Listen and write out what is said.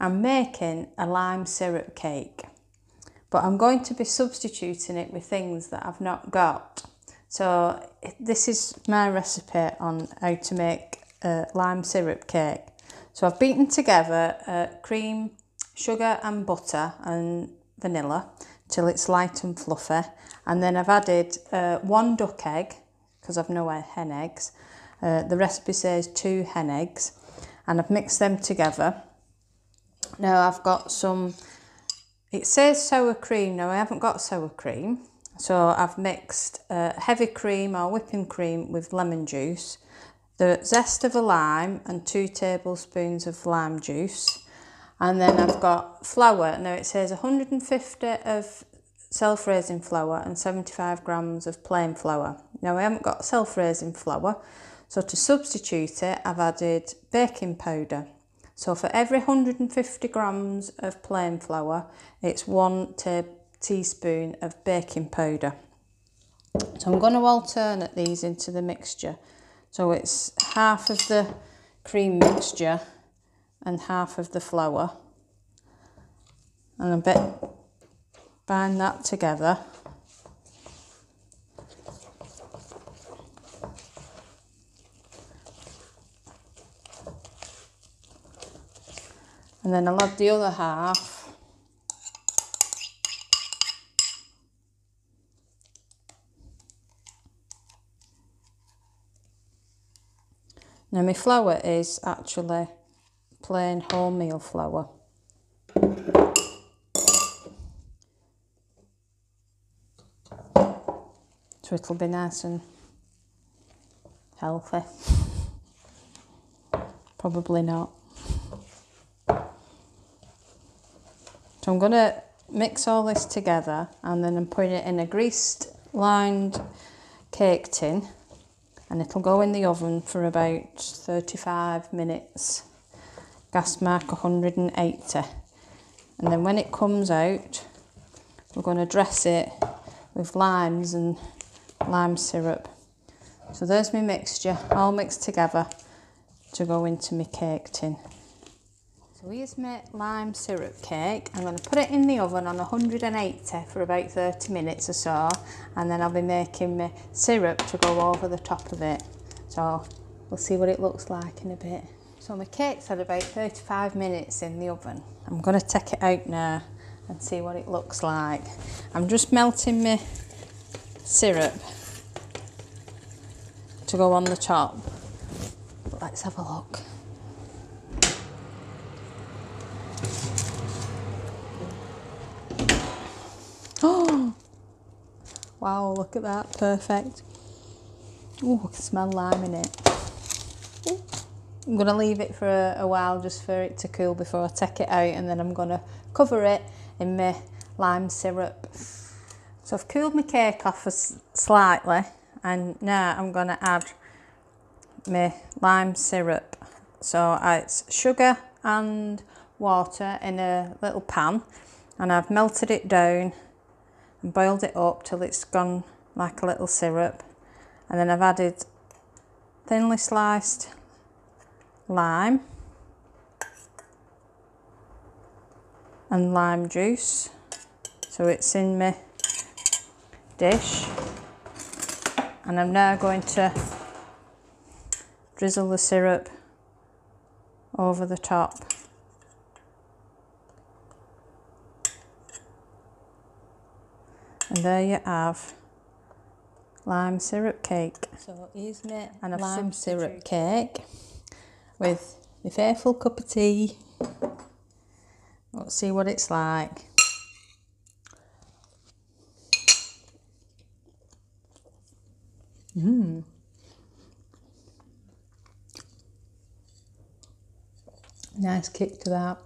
I'm making a lime syrup cake, but I'm going to be substituting it with things that I've not got. So this is my recipe on how to make a lime syrup cake. So I've beaten together cream, sugar and butter and vanilla till it's light and fluffy, and then I've added 1 duck egg because I've no hen eggs. The recipe says 2 hen eggs, and I've mixed them together. Now I've got some, it says sour cream, now I haven't got sour cream, so I've mixed heavy cream or whipping cream with lemon juice, the zest of a lime and 2 tablespoons of lime juice, and then I've got flour. Now it says 150 of self-raising flour and 75 grams of plain flour. Now I haven't got self-raising flour, so to substitute it I've added baking powder. So for every 150 grams of plain flour, it's 1 teaspoon of baking powder. So I'm going to alternate these into the mixture. So it's half of the cream mixture and half of the flour. And a bit, bind that together. And then I'll add the other half. Now my flour is actually plain wholemeal flour. So it'll be nice and healthy. Probably not. So I'm going to mix all this together, and then I'm putting it in a greased lined cake tin, and it'll go in the oven for about 35 minutes, gas mark 180. And then when it comes out, we're going to dress it with limes and lime syrup. So there's my mixture all mixed together to go into my cake tin. So here's my lime syrup cake. I'm going to put it in the oven on 180 for about 30 minutes or so, and then I'll be making my syrup to go over the top of it. So we'll see what it looks like in a bit. So my cake's had about 35 minutes in the oven. I'm going to take it out now and see what it looks like. I'm just melting my syrup to go on the top. But let's have a look. Oh, wow, look at that, perfect. Oh, I can smell lime in it. Ooh. I'm going to leave it for a while just for it to cool before I take it out, and then I'm going to cover it in my lime syrup. So I've cooled my cake off slightly, and now I'm going to add my lime syrup. So it's sugar and water in a little pan, and I've melted it down and boiled it up till it's gone like a little syrup, and then I've added thinly sliced lime and lime juice, so it's in my dish, and I'm now going to drizzle the syrup over the top. And there you have lime syrup cake. So here's my lime syrup cake with my faithful cup of tea. Let's see what it's like. Nice kick to that.